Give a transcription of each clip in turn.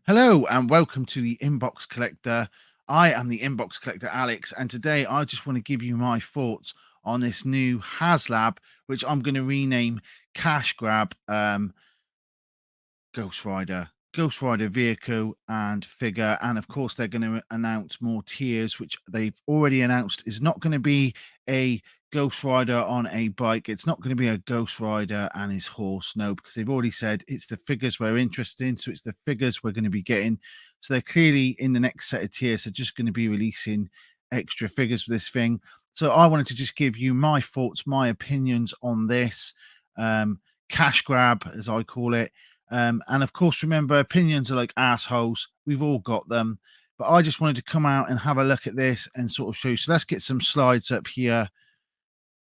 Hello and welcome to the Inbox Collector. I am the Inbox Collector Alex, and today I just want to give you my thoughts on this new Haslab, which I'm going to rename Cash Grab Ghost Rider vehicle and figure. And of course, they're going to announce more tiers, which they've already announced is not going to be a Ghost Rider on a bike. It's not going to be a Ghost Rider and his horse. No, because they've already said it's the figures we're interested in. So it's the figures we're going to be getting. So they're clearly in the next set of tiers. They're just going to be releasing extra figures for this thing. So I wanted to just give you my thoughts, my opinions on this cash grab, as I call it. And of course, remember, opinions are like assholes. We've all got them. But I just wanted to come out and have a look at this and sort of show you. So let's get some slides up here.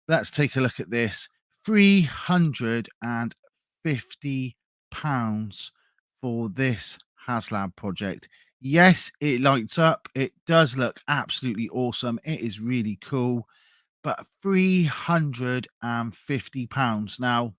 Let's take a look at this. £350 for this Haslab project. Yes, it lights up. It does look absolutely awesome. It is really cool. But £350 now,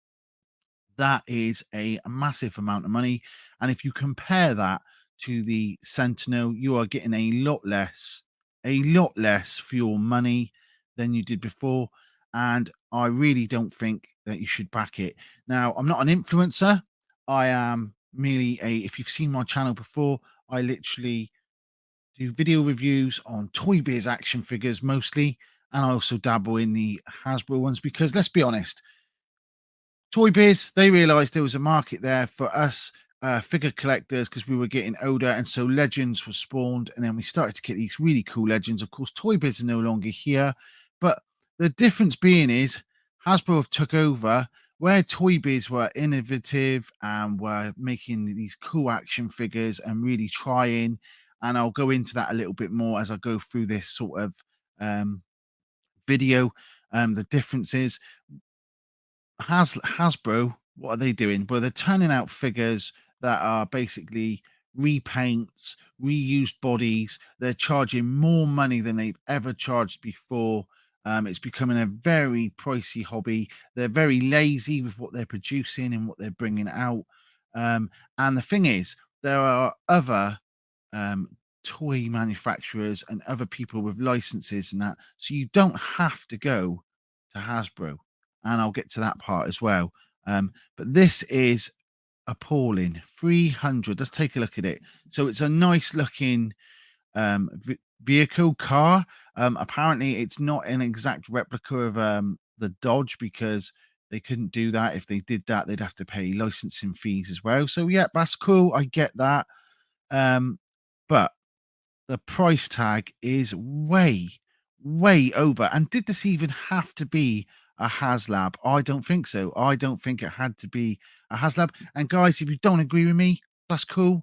that is a massive amount of money. And if you compare that to the Sentinel, you are getting a lot less for your money than you did before. And I really don't think that you should back it. Now, I'm not an influencer. I am merely if you've seen my channel before, I literally do video reviews on Toy Biz action figures mostly. And I also dabble in the Hasbro ones because let's be honest, Toy Biz, they realized there was a market there for us figure collectors because we were getting older, and so legends were spawned, and then we started to get these really cool legends. Of course, Toy Biz are no longer here, but the difference being is Hasbro have took over where Toy Biz were innovative and were making these cool action figures and really trying. And I'll go into that a little bit more as I go through this sort of video. The differences. Hasbro, what are they doing? Well, they're turning out figures that are basically repaints, reused bodies. They're charging more money than they've ever charged before. It's becoming a very pricey hobby. They're very lazy with what they're producing and what they're bringing out. And the thing is, there are other um, toy manufacturers and other people with licenses and that. So you don't have to go to Hasbro, and I'll get to that part as well. But this is appalling. 300. Let's take a look at it. So it's a nice looking vehicle car. Apparently, it's not an exact replica of the Dodge because they couldn't do that. If they did that, they'd have to pay licensing fees as well. So yeah, that's cool. I get that. But the price tag is way over. And did this even have to be a Haslab? I don't think so. I don't think it had to be a Haslab. And guys, if you don't agree with me, that's cool.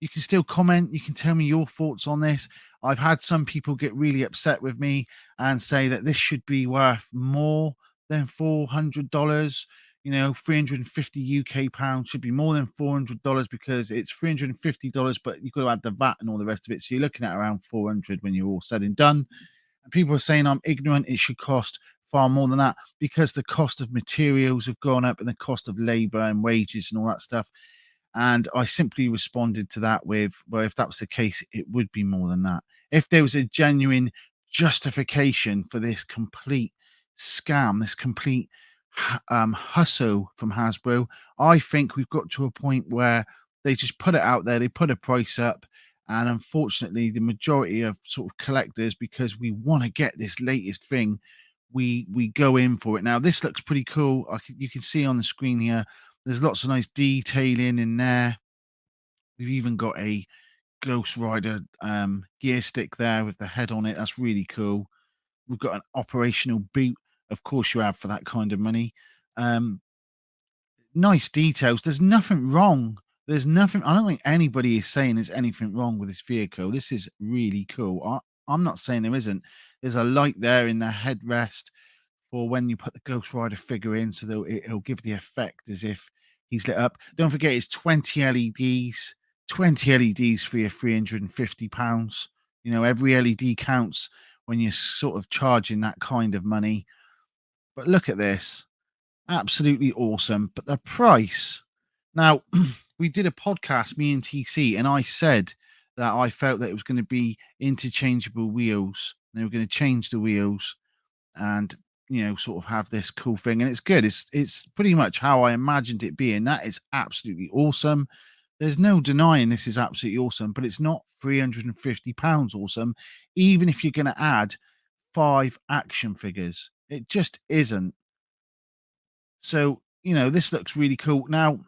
You can still comment. You can tell me your thoughts on this. I've had some people get really upset with me and say that this should be worth more than $400. 350 UK pounds should be more than $400 because it's $350, but you've got to add the VAT and all the rest of it. So you're looking at around 400 when you're all said and done. And people are saying I'm ignorant. It should cost far more than that because the cost of materials have gone up and the cost of labor and wages and all that stuff. And I simply responded to that with, well, if that was the case, it would be more than that. If there was a genuine justification for this complete scam, this complete hustle from Hasbro, I think we've got to a point where they just put it out there, they put a price up, and unfortunately, the majority of sort of collectors, because we want to get this latest thing, we go in for it. Now, this looks pretty cool. You can see on the screen here, there's lots of nice detailing in there. We've even got a Ghost Rider gear stick there with the head on it. That's really cool. We've got an operational boot. Of course, you have for that kind of money. Nice details. There's nothing wrong. There's nothing. I don't think anybody is saying there's anything wrong with this vehicle. This is really cool. I'm not saying there isn't. There's a light there in the headrest for when you put the Ghost Rider figure in, so that it'll give the effect as if he's lit up. Don't forget, it's 20 LEDs. 20 LEDs for your £350. Every LED counts when you're sort of charging that kind of money. But look at this. Absolutely awesome. But the price. Now, we did a podcast, me and TC, and I said that I felt that it was going to be interchangeable wheels. They were going to change the wheels and sort of have this cool thing, and it's good. It's pretty much how I imagined it being. That is absolutely awesome. There's no denying this is absolutely awesome, but it's not £350 awesome, even if you're going to add 5 action figures. It just isn't. So, this looks really cool. Now,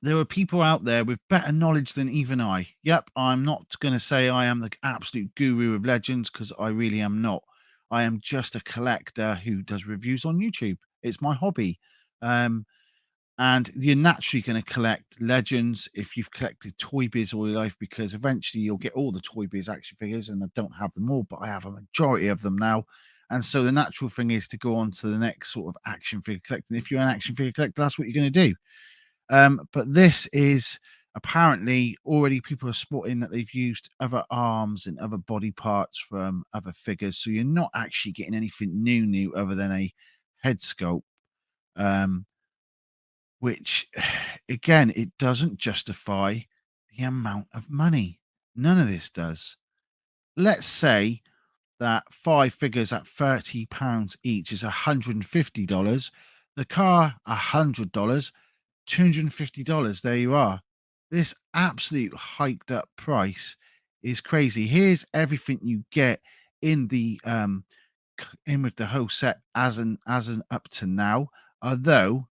there are people out there with better knowledge than even I. Yep, I'm not going to say I am the absolute guru of legends, because I really am not. I am just a collector who does reviews on YouTube. It's my hobby. Um, and you're naturally going to collect legends if you've collected Toy Biz all your life, because eventually you'll get all the Toy Biz action figures, and I don't have them all, but I have a majority of them now. And so the natural thing is to go on to the next sort of action figure collecting. If you're an action figure collector, that's what you're going to do. But this is apparently already, people are spotting that they've used other arms and other body parts from other figures. So you're not actually getting anything new other than a head sculpt. Which again, it doesn't justify the amount of money. None of this does. Let's say that 5 figures at £30 each is $150. The car, $100, $250. There you are. This absolute hiked up price is crazy. Here's everything you get in the in with the whole set as an up to now. Although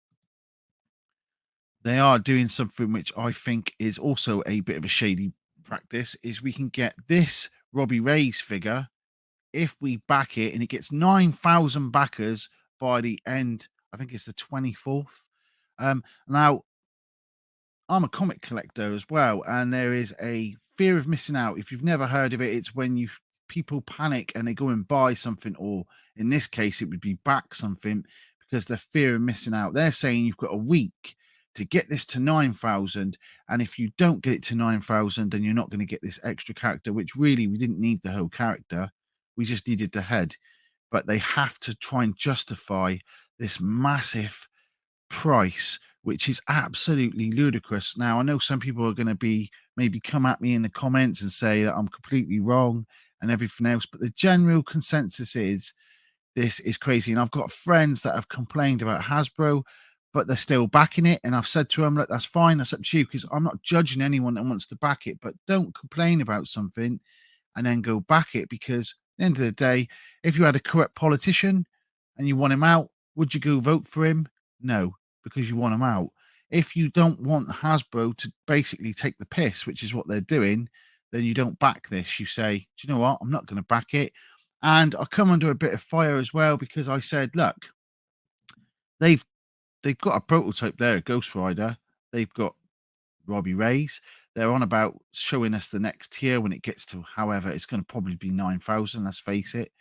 they are doing something which I think is also a bit of a shady practice, is we can get this Robbie Reyes figure if we back it, and it gets 9,000 backers by the end. I think it's the 24th. Now, I'm a comic collector as well, and there is a fear of missing out. If you've never heard of it, it's when people panic and they go and buy something, or in this case, it would be back something, because the fear of missing out. They're saying you've got a week to get this to 9,000, and if you don't get it to 9,000, then you're not going to get this extra character. Which really, we didn't need the whole character; we just needed the head. But they have to try and justify this massive price, which is absolutely ludicrous. Now, I know some people are going to be maybe come at me in the comments and say that I'm completely wrong and everything else, but the general consensus is this is crazy. And I've got friends that have complained about Hasbro, but they're still backing it. And I've said to them, look, that's fine, that's up to you, because I'm not judging anyone that wants to back it, but don't complain about something and then go back it, because at the end of the day, if you had a corrupt politician and you want him out, would you go vote for him? No, because you want him out. If you don't want Hasbro to basically take the piss, which is what they're doing, then you don't back this. You say, do you know what? I'm not going to back it. And I come under a bit of fire as well, because I said, look, they've got a prototype there, Ghost Rider. They've got Robbie Reyes. They're on about showing us the next tier when it gets to, however, it's going to probably be 9,000. Let's face it.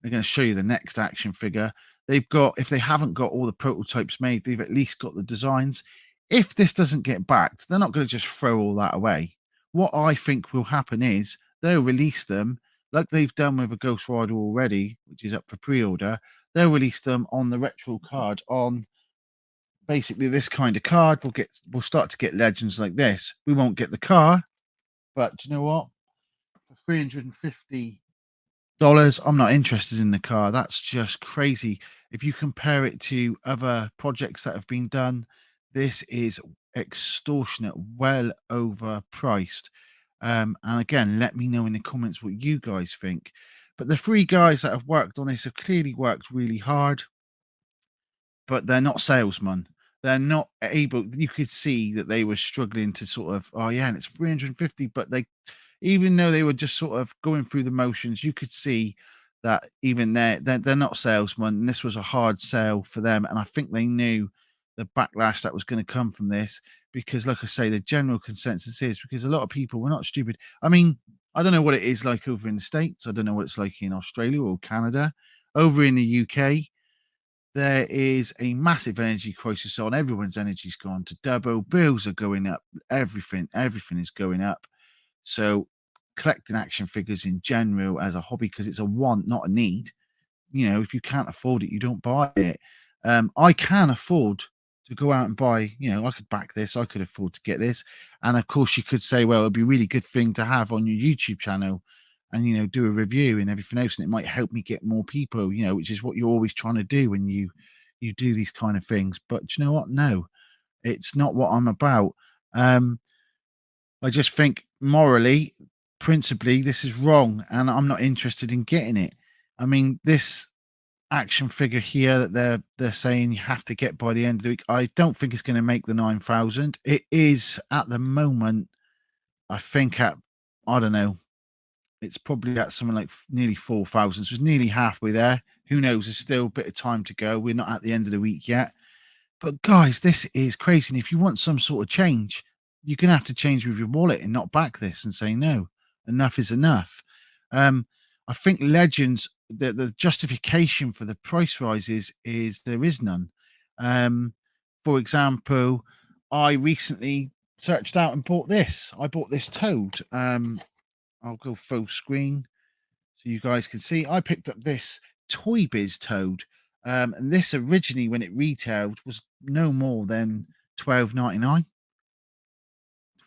They're going to show you the next action figure. They've got, if they haven't got all the prototypes made, they've at least got the designs. If this doesn't get backed, they're not going to just throw all that away. What I think will happen is they'll release them like they've done with a Ghost Rider already, which is up for pre-order. They'll release them on the retro card, on basically this kind of card. We'll start to get legends like this. We won't get the car, but do you know what? For $350, I'm not interested in the car. That's just crazy. If you compare it to other projects that have been done, this is extortionate, well overpriced. And again, let me know in the comments what you guys think. But the 3 guys that have worked on this have clearly worked really hard, but they're not salesmen. They're not able. You could see that they were struggling to sort of, oh yeah, and it's 350, but they, even though they were just sort of going through the motions, you could see that even they're not salesmen, and this was a hard sale for them. And I think they knew the backlash that was going to come from this, because, like I say, the general consensus is, because a lot of people were not stupid. I mean, I don't know what it is like over in the States. I don't know what it's like in Australia or Canada. Over in the UK, there is a massive energy crisis on. Everyone's energy's gone to double. Bills are going up. Everything is going up. So collecting action figures in general as a hobby, because it's a want, not a need. If you can't afford it, you don't buy it. I can afford to go out and buy, I could back this, I could afford to get this. And of course, you could say, well, it'd be a really good thing to have on your YouTube channel and, do a review and everything else. And it might help me get more people, which is what you're always trying to do when you do these kind of things. But do you know what? No, it's not what I'm about. Um, I just think morally, principally, this is wrong, and I'm not interested in getting it. I mean, this action figure here that they're saying you have to get by the end of the week. I don't think it's going to make the 9,000. It is at the moment. I think at I don't know. It's probably at something like nearly 4,000. So it's nearly halfway there. Who knows? There's still a bit of time to go. We're not at the end of the week yet. But guys, this is crazy. And if you want some sort of change, you're gonna have to change with your wallet and not back this and say no. Enough is enough. Um, I think Legends, the justification for the price rises is there is none. For example, I recently searched out and bought this. I bought this Toad. I'll go full screen so you guys can see. I picked up this Toy Biz Toad, and this originally, when it retailed, was no more than 12.99.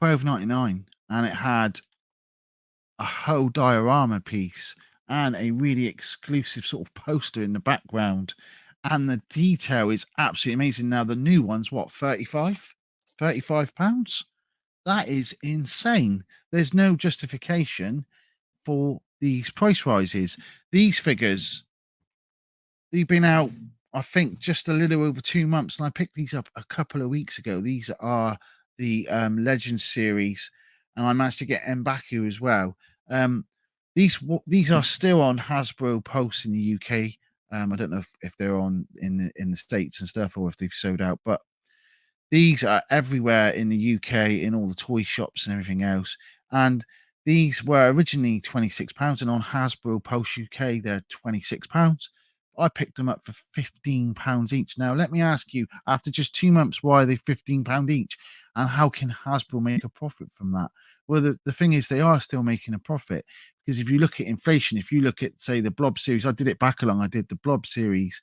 12.99, and it had a whole diorama piece and a really exclusive sort of poster in the background, and the detail is absolutely amazing. Now the new one's what, 35 pounds? That is insane. There's no justification for these price rises. These figures, they've been out, I think, just a little over 2 months, and I picked these up a couple of weeks ago. These are the Legends series, and I managed to get M'Baku as well. Um, these are still on Hasbro Pulse in the UK. I don't know if they're on in the States and stuff, or if they've sold out, but these are everywhere in the UK, in all the toy shops and everything else. And these were originally £26, and on Hasbro Pulse UK, they're £26. I picked them up for £15 each. Now, let me ask you, after just 2 months, why are they £15 each? And how can Hasbro make a profit from that? Well, the thing is, they are still making a profit, because if you look at inflation, if you look at, say, the Blob series, I did it back along, I did the Blob series,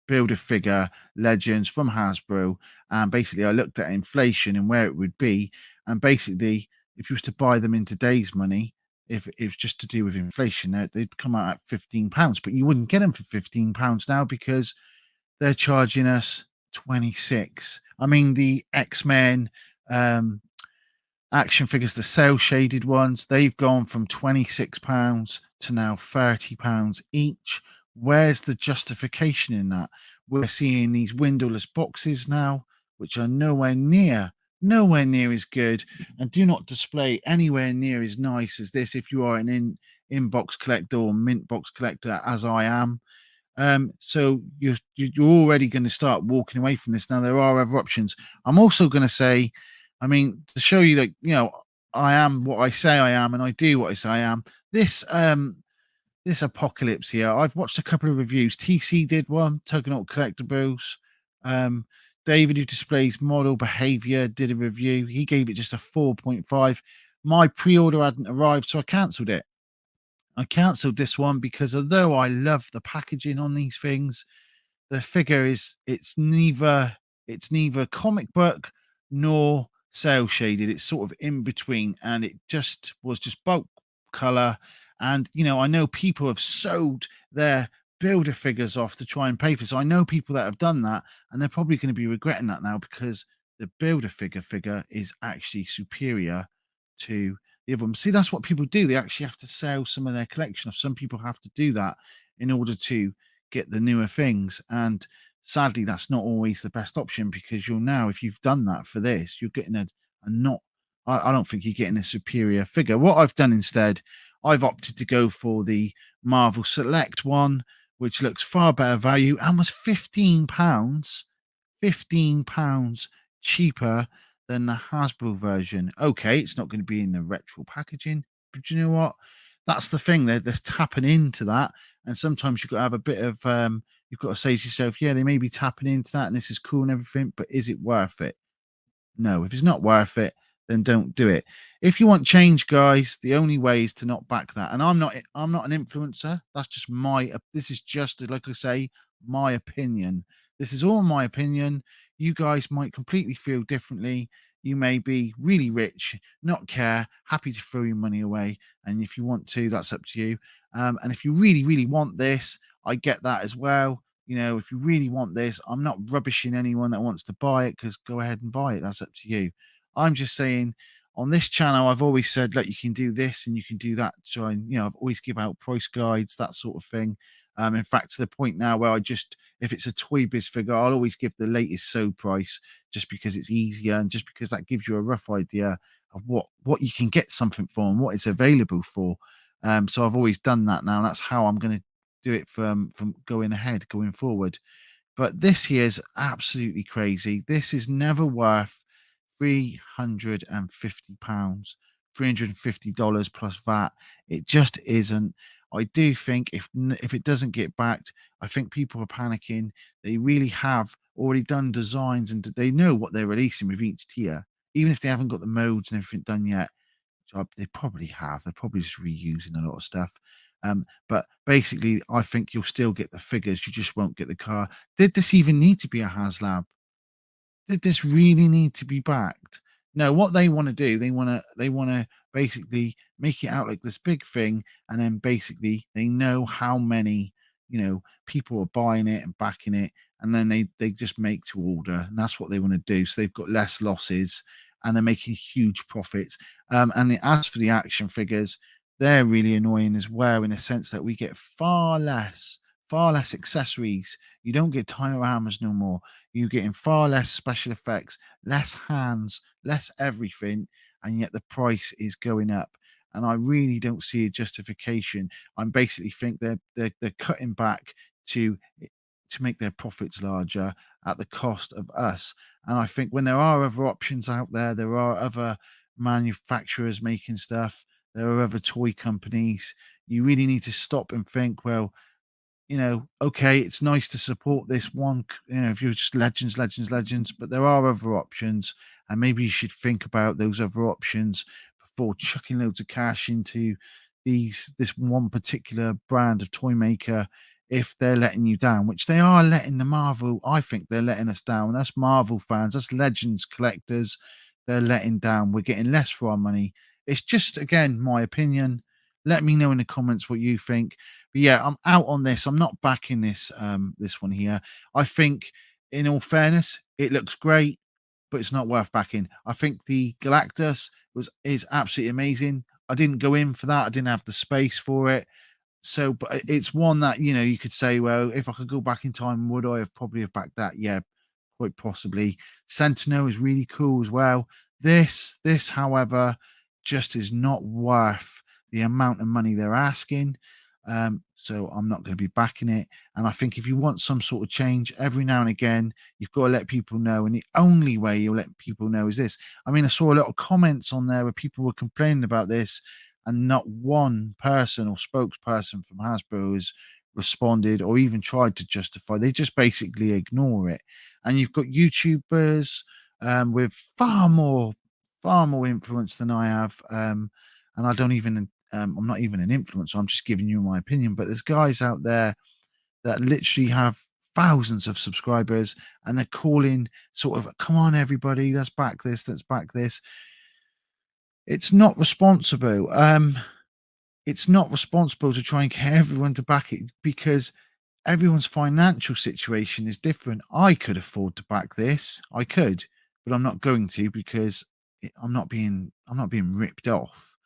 build a figure Legends from Hasbro, and basically I looked at inflation and where it would be, and basically if you was to buy them in today's money, if it was just to do with inflation, they'd come out at £15, but you wouldn't get them for £15 now, because they're charging us 26. I mean, the X-Men action figures, the cell shaded ones, they've gone from £26 to now £30 each. Where's the justification in that? We're seeing these windowless boxes now, which are nowhere near as good, and do not display anywhere near as nice as this if you are an inbox collector or mint box collector, as I am. So you're already going to start walking away from this. Now there are other options. I'm also going to say, I mean, to show you that I am what I say I am, and I do what I say I am. This apocalypse here, I've watched a couple of reviews. TC did one, Tuggernaut Collectibles. David, who displays model behavior, did a review. He gave it just a 4.5. My pre-order hadn't arrived, so I cancelled it. I cancelled this one because although I love the packaging on these things, the figure it's neither comic book nor cell shaded. It's sort of in between, and it just was just bulk color. And I know people have sold their builder figures off to try and pay for this. I know people that have done that, and they're probably going to be regretting that now, because the builder figure is actually superior to the other one. See, that's what people do. They actually have to sell some of their collection off. Some people have to do that in order to get the newer things, and sadly that's not always the best option, because if you've done that for this, you're getting a not I don't think you're getting a superior figure. What I've done instead, I've opted to go for the Marvel Select one, which looks far better value and was £15 cheaper than the Hasbro version. Okay, it's not going to be in the retro packaging, but you know what? That's the thing. They're tapping into that, and sometimes you've got to have a bit of you've got to say to yourself, yeah, they may be tapping into that, and this is cool and everything, but is it worth it? No. If it's not worth it, then don't do it. If you want change, guys, the only way is to not back that. And I'm not an influencer. That's just this is just, like I say, my opinion. This is all my opinion. You guys might completely feel differently. You may be really rich, not care, happy to throw your money away. And if you want to, that's up to you. And if you really, really want this, I get that as well. If you really want this, I'm not rubbishing anyone that wants to buy it, because go ahead and buy it. That's up to you. I'm just saying, on this channel, I've always said, like, you can do this and you can do that. So, I've always give out price guides, that sort of thing. In fact, to the point now where if it's a Toy Biz figure, I'll always give the latest sold price, just because it's easier and just because that gives you a rough idea of what you can get something for and what it's available for. So I've always done that now. That's how I'm going to do it from going forward. But this here is absolutely crazy. This is never worth £350, $350 plus VAT. It just isn't. I do think if it doesn't get backed, I think people are panicking. They really have already done designs and they know what they're releasing with each tier, even if they haven't got the modes and everything done yet. So they probably have. They're probably just reusing a lot of stuff. But basically, I think you'll still get the figures. You just won't get the car. Did this even need to be a Haslab? Did this really need to be backed? No, what they want to do, they want to basically make it out like this big thing, and then basically they know how many people are buying it and backing it, and then they just make to order, and that's what they want to do. So they've got less losses and they're making huge profits. As for the action figures, they're really annoying as well, in a sense that we get far less accessories. You don't get dioramas no more. You're getting far less special effects, less hands, less everything, and yet the price is going up. And I really don't see a justification. I basically think they're cutting back to make their profits larger at the cost of us. And I think when there are other options out there, there are other manufacturers making stuff, there are other toy companies. You really need to stop and think, well, okay, it's nice to support this one, if you're just legends, but there are other options, and maybe you should think about those other options before chucking loads of cash into this one particular brand of toy maker. If they're letting you down, which they are letting I think they're letting us down. Us Marvel fans, us Legends collectors, they're letting down. We're getting less for our money. It's just, again, my opinion. Let me know in the comments what you think. But yeah, I'm out on this. I'm not backing this one here. I think, in all fairness, it looks great, but it's not worth backing. I think the Galactus is absolutely amazing. I didn't go in for that. I didn't have the space for it. So, but it's one that you could say, well, if I could go back in time, would I have probably have backed that? Yeah, quite possibly. Sentinel is really cool as well. This, however, just is not worth the amount of money they're asking. So I'm not going to be backing it. And I think if you want some sort of change, every now and again, you've got to let people know. And the only way you'll let people know is this. I mean, I saw a lot of comments on there where people were complaining about this, and not one person or spokesperson from Hasbro has responded or even tried to justify. They just basically ignore it. And you've got YouTubers with far more influence than I have. And I don't even I'm not even an influencer. I'm just giving you my opinion. But there's guys out there that literally have thousands of subscribers, and they're calling sort of, come on, everybody, let's back this, let's back this. It's not responsible. It's not responsible to try and get everyone to back it, because everyone's financial situation is different. I could afford to back this. I could, but I'm not going to, because I'm not being ripped off.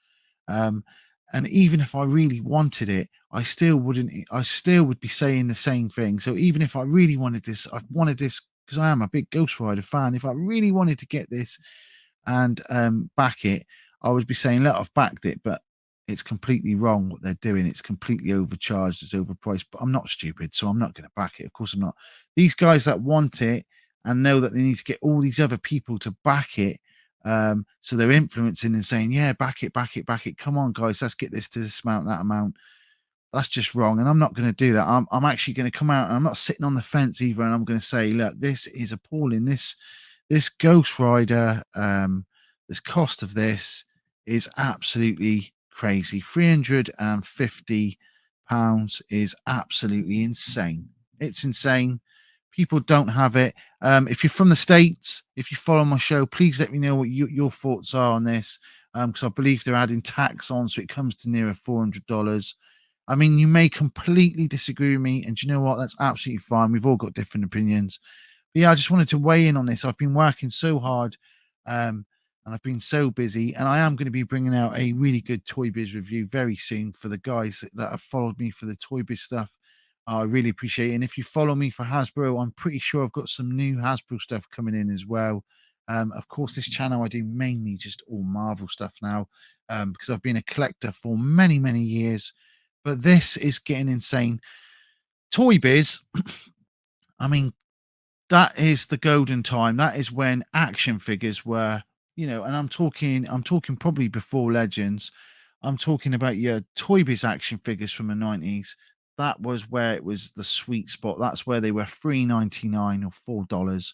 Um, and even if I really wanted it, I still wouldn't. I still would be saying the same thing. So even if I really wanted this, I wanted this because I am a big Ghost Rider fan. If I really wanted to get this and back it, I would be saying, look, I've backed it, but it's completely wrong what they're doing. It's completely overcharged. It's overpriced. But I'm not stupid, so I'm not going to back it. Of course, I'm not. These guys that want it and know that they need to get all these other people to back it. So they're influencing and saying, yeah, back it, back it, back it. Come on, guys, let's get this to this amount, that amount. That's just wrong. And I'm not going to do that. I'm actually going to come out, and I'm not sitting on the fence either. And I'm going to say, look, this is appalling. This Ghost Rider, this cost of this is absolutely crazy. £350 is absolutely insane. It's insane. People don't have it. If you're from the States, if you follow my show, please let me know what your thoughts are on this. Because I believe they're adding tax on, so it comes to near $400. I mean, you may completely disagree with me, and do you know what? That's absolutely fine. We've all got different opinions. But yeah, I just wanted to weigh in on this. I've been working so hard, and I've been so busy, and I am going to be bringing out a really good Toy Biz review very soon for the guys that have followed me for the Toy Biz stuff. I really appreciate it. And if you follow me for Hasbro, I'm pretty sure I've got some new Hasbro stuff coming in as well. Of course, this channel I do mainly just all Marvel stuff now, because I've been a collector for many, many years. But this is getting insane. Toy Biz, I mean, that is the golden time. That is when action figures were, and I'm talking probably before Legends. I'm talking about your Toy Biz action figures from the 90s. That was where it was the sweet spot. That's where they were 3.99 or $4.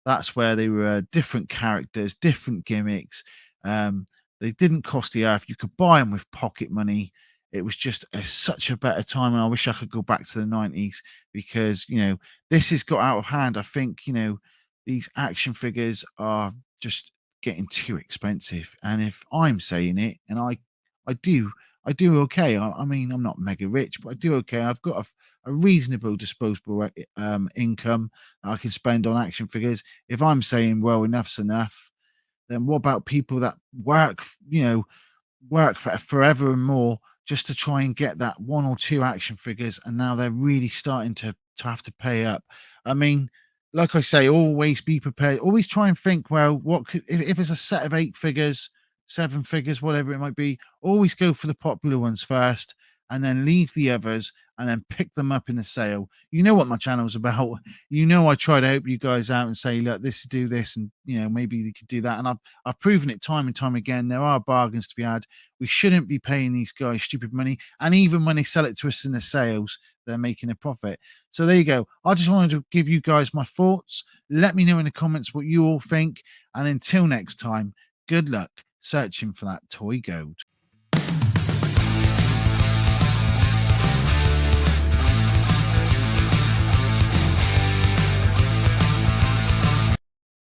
That's where they were different characters, different gimmicks. Um, they didn't cost the earth. You could buy them with pocket money. It was just such a better time, and I wish I could go back to the 90s because this has got out of hand. I think these action figures are just getting too expensive, and if I'm saying it, and I do. I do okay. I mean, I'm not mega rich, but I do okay. I've got a reasonable disposable income that I can spend on action figures. If I'm saying, well, enough's enough, then what about people that work for forever and more just to try and get that one or two action figures, and now they're really starting to have to pay up. I mean, like I say, always be prepared. Always try and think, well, what could if it's a set of 8 figures, 7 figures, whatever it might be, always go for the popular ones first and then leave the others and then pick them up in the sale. You know what my channel's about. I try to help you guys out and say, look, this do this, and maybe you could do that. And I've proven it time and time again. There are bargains to be had. We shouldn't be paying these guys stupid money. And even when they sell it to us in the sales, they're making a profit. So there you go. I just wanted to give you guys my thoughts. Let me know in the comments what you all think. And until next time, good luck searching for that toy gold.